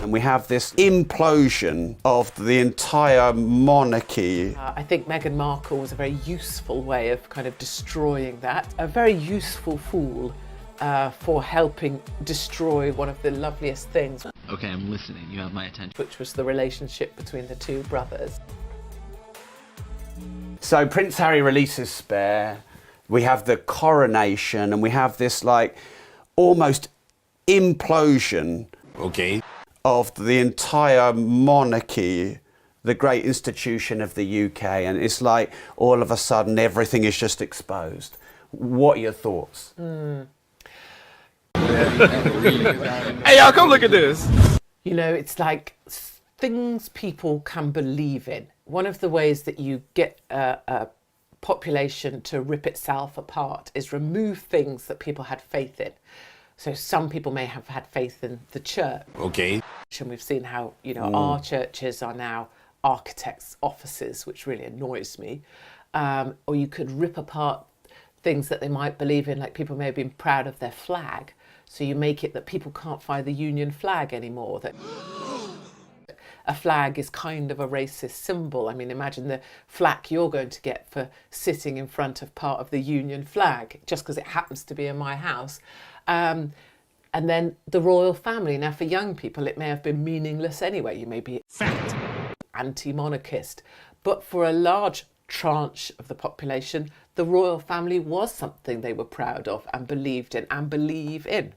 And we have this implosion of the entire monarchy. I think Meghan Markle was a very useful way of kind of destroying that. A very useful fool for helping destroy one of the loveliest things. Okay, I'm listening. You have my attention. Which was the relationship between the two brothers. So Prince Harry releases Spare. We have the coronation, and we have this like almost implosion. Okay. Of the entire monarchy, the great institution of the UK, and it's like all of a sudden everything is just exposed. What are your thoughts? Hey, y'all, come look at this. You know, it's like things people can believe in. One of the ways that you get a population to rip itself apart is remove things that people had faith in. So some people may have had faith in the church. Okay. And we've seen how, you know, our churches are now architects' offices, which really annoys me. Or you could rip apart things that they might believe in, like people may have been proud of their flag. So you make it that people can't fly the Union flag anymore. That a flag is kind of a racist symbol. I mean, imagine the flack you're going to get for sitting in front of part of the Union flag, just because it happens to be in my house. And then the royal family. Now, for young people, it may have been meaningless anyway. You may be fact anti-monarchist. But for a large tranche of the population, the royal family was something they were proud of and believed in and believe in,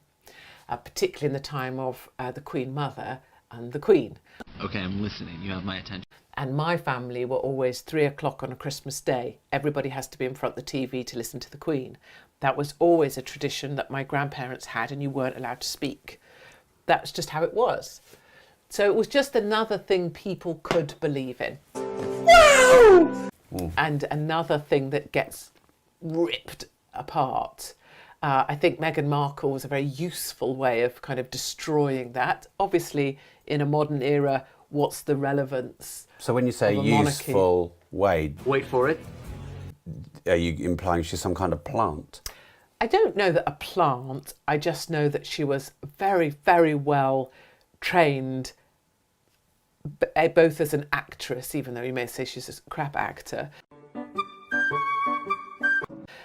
particularly in the time of the Queen Mother and the Queen. Okay, I'm listening. You have my attention. And my family were always 3 o'clock on a Christmas day. Everybody has to be in front of the TV to listen to the Queen. That was always a tradition that my grandparents had, and you weren't allowed to speak. That's just how it was. So it was just another thing people could believe in. Wow! And another thing that gets ripped apart. I think Meghan Markle was a very useful way of kind of destroying that. Obviously, in a modern era, what's the relevance? So when you say useful way, Wait for it. are you implying she's some kind of plant? I don't know that a plant. I just know that she was very, very well trained, both as an actress, even though you may say she's a crap actor.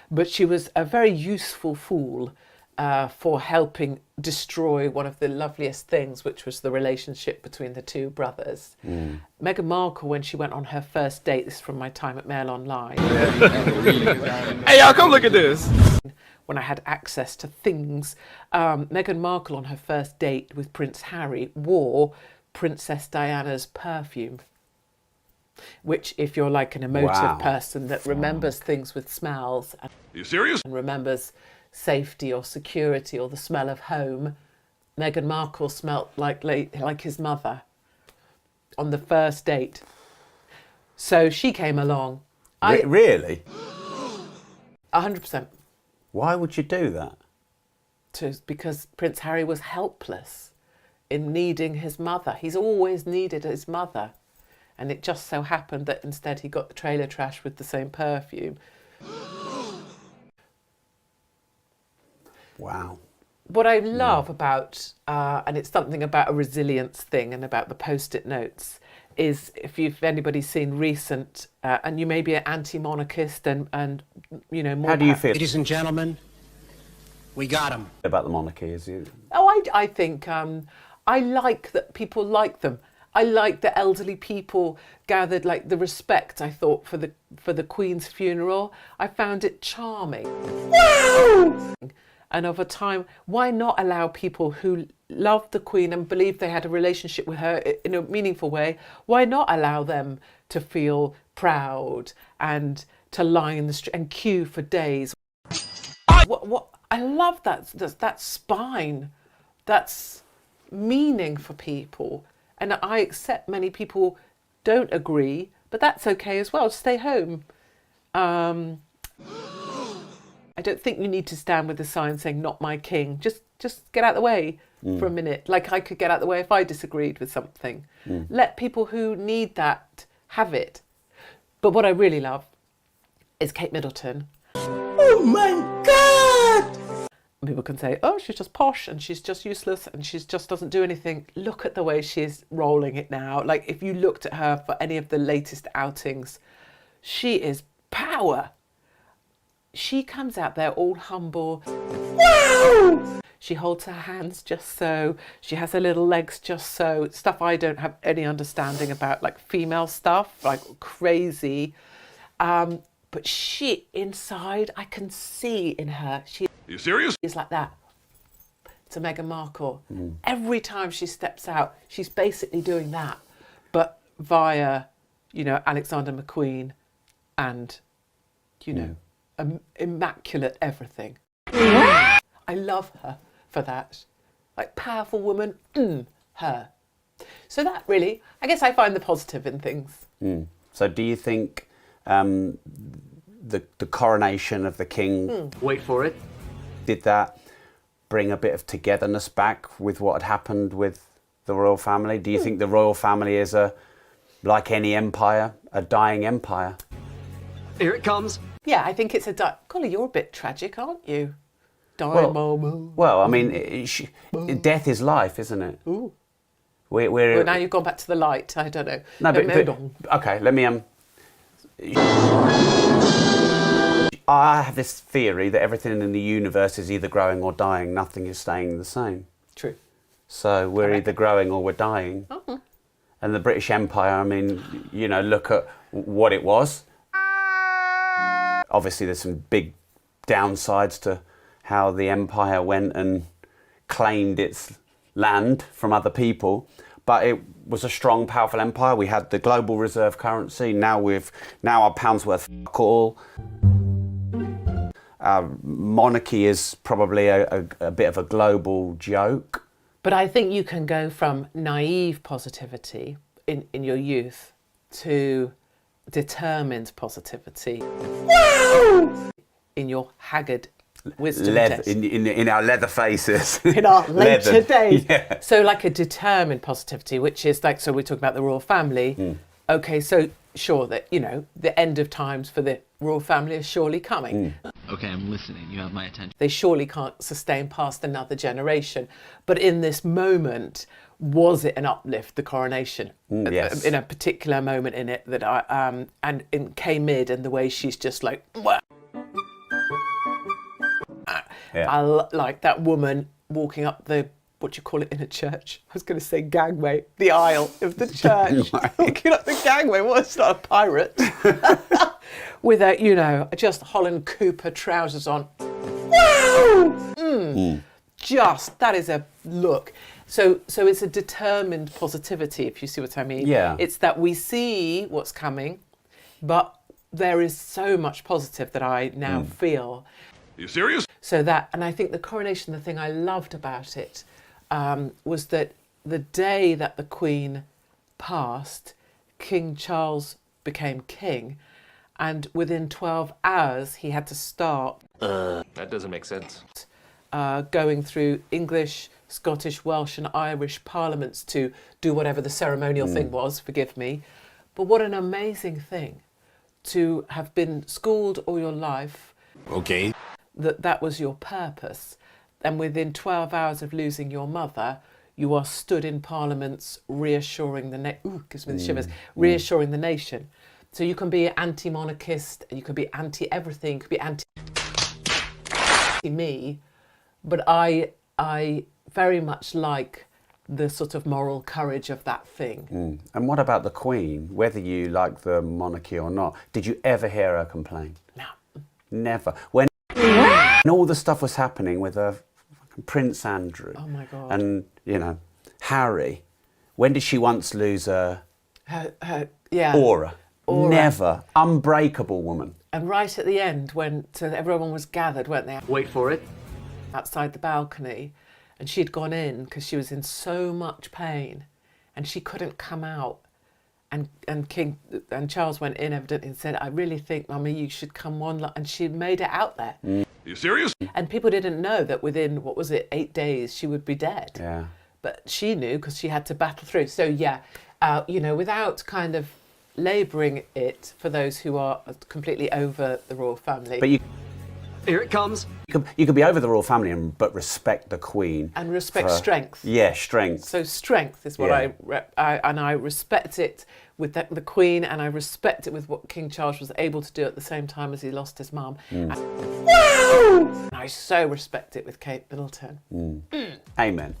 But she was a very useful fool for helping destroy one of the loveliest things, which was the relationship between the two brothers. Meghan Markle, when she went on her first date, this is from my time at Mail Online. Hey, y'all, come look at this. When I had access to things, Meghan Markle on her first date with Prince Harry wore Princess Diana's perfume, which, if you're like an emotive person that remembers things with smells, Are you serious? and remembers safety or security or the smell of home, Meghan Markle smelt like his mother on the first date. So she came along. Really? 100%. Why would you do that? Because Prince Harry was helpless in needing his mother. He's always needed his mother. And it just so happened that instead he got the trailer trash with the same perfume. Wow. What I love about, and it's something about a resilience thing and about the post-it notes, is if anybody's seen recent, and you may be an anti-monarchist and you know, more... How do you feel Ladies and gentlemen, we got him. about the monarchy? Is you? Oh, I think I like that people like them. I like the elderly people gathered, like the respect I thought for the Queen's funeral. I found it charming. Wow! And of a time, why not allow people who loved the Queen and believed they had a relationship with her in a meaningful way, why not allow them to feel proud and to lie in the street and queue for days? What I love that spine. That's meaning for people. And I accept many people don't agree, but that's okay as well. Stay home. I don't think you need to stand with a sign saying "Not my king." Just get out of the way for a minute. Like I could get out of the way if I disagreed with something. Let people who need that have it. But what I really love is Kate Middleton. Oh my God! People can say, oh, she's just posh and she's just useless and she just doesn't do anything. Look at the way she's rolling it now. Like, if you looked at her for any of the latest outings, she is power. She comes out there all humble. Woo! She holds her hands just so. She has her little legs just so. Stuff I don't have any understanding about, like female stuff, like crazy. But she, inside, I can see in her. She Are you serious? is like that to Meghan Markle. Every time she steps out, she's basically doing that, but via, you know, Alexander McQueen and, you know, immaculate everything. I love her for that. Like, powerful woman, her. So that really, I guess I find the positive in things. So do you think the coronation of the king, Wait for it. did that bring a bit of togetherness back with what had happened with the royal family? Do you think the royal family is like any empire, a dying empire? Here it comes. Yeah, I think it's Golly, you're a bit tragic, aren't you? Dying moment. Well, I mean, death is life, isn't it? Ooh. We're Well, now you've gone back to the light. I don't know. no, but okay. Let me I have this theory that everything in the universe is either growing or dying. Nothing is staying the same. True. So we're either growing or we're dying. And the British Empire, I mean, you know, look at what it was. Obviously, there's some big downsides to how the empire went and claimed its land from other people. But it was a strong, powerful empire. We had the global reserve currency. Now our pound's worth fuck all. Monarchy is probably a bit of a global joke. But I think you can go from naive positivity in your youth to determined positivity in your haggard wisdom days. In our leather faces. In our later Leathered. days. Yeah. So like a determined positivity, which is like, so we talk about the royal family. Okay, so sure that, you know, the end of times for the royal family is surely coming. Okay, I'm listening. You have my attention. They surely can't sustain past another generation. But in this moment, was it an uplift, the coronation? Yes. In a particular moment in it that and in came mid and the way she's just like, I like that woman walking up the, what do you call it in a church? I was going to say gangway, the aisle of the church. Walking up the gangway, well, it's not a pirate. With a, you know, just Holland Cooper trousers on. Just, that is a look. So it's a determined positivity, if you see what I mean. Yeah. It's that we see what's coming, but there is so much positive that I now feel. Are you serious? So that, and I think the coronation, the thing I loved about it was that the day that the Queen passed, King Charles became king, and within 12 hours he had to start That doesn't make sense. going through English, Scottish, Welsh and Irish parliaments to do whatever the ceremonial thing was, forgive me. But what an amazing thing to have been schooled all your life. Okay. That was your purpose. And within 12 hours of losing your mother, you are stood in parliaments reassuring gives me the shivers, reassuring the nation. So you can be anti-monarchist, you can be anti-everything, you could be anti-me, but I very much like the sort of moral courage of that thing. And what about the Queen? Whether you like the monarchy or not, did you ever hear her complain? No. Never. When all the stuff was happening with Prince Andrew, Oh my God. and you know Harry, when did she once lose her Yeah. aura? Aura. Never. Unbreakable woman. And right at the end, when everyone was gathered, weren't they, Wait for it. outside the balcony, and she'd gone in because she was in so much pain, and she couldn't come out. And Charles went in evidently and said, "I really think, Mummy, you should come on." And she made it out there. Are you serious? And people didn't know that within, 8 days, she would be dead. Yeah. But she knew because she had to battle through. So yeah, without kind of labouring it for those who are completely over the royal family. But you Here it comes. You could be over the royal family but respect the Queen. And respect for- strength. Yeah, strength. So strength is what Yeah. I respect it with the Queen, and I respect it with what King Charles was able to do at the same time as he lost his mum. And I so respect it with Kate Middleton. Amen.